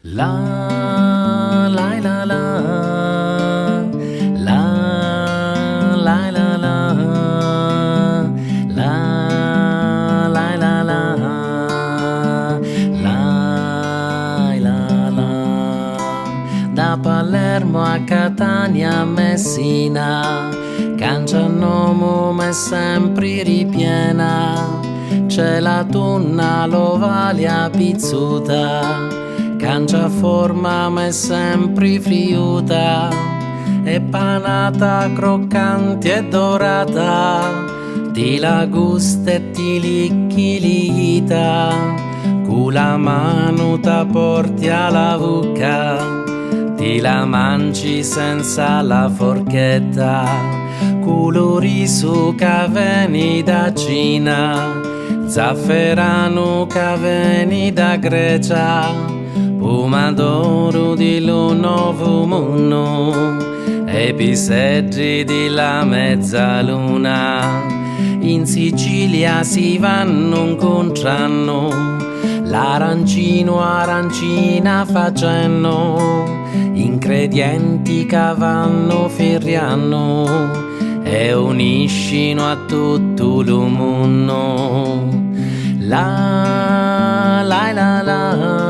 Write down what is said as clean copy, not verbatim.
La la la la la la la la la la la la la. Da Palermo a Catania a Messina, Cangianomo m'è sempre ripiena. C'è la tunna l'ovalia pizzuta, cangia forma m'è sempre friuta, e panata croccante e dorata, ti la gusta e ti licchilita, cu la mano ta porti alla bucca, ti la mangi senza la forchetta, cu lo riso che veni da Cina, zafferano che veni da Grecia, pomodoro di lo nuovo mondo e piselli di la mezzaluna. In Sicilia si vanno incontrando, l'arancino arancina facendo, ingredienti che vanno ferriano e uniscino a tutto il mondo. La la la la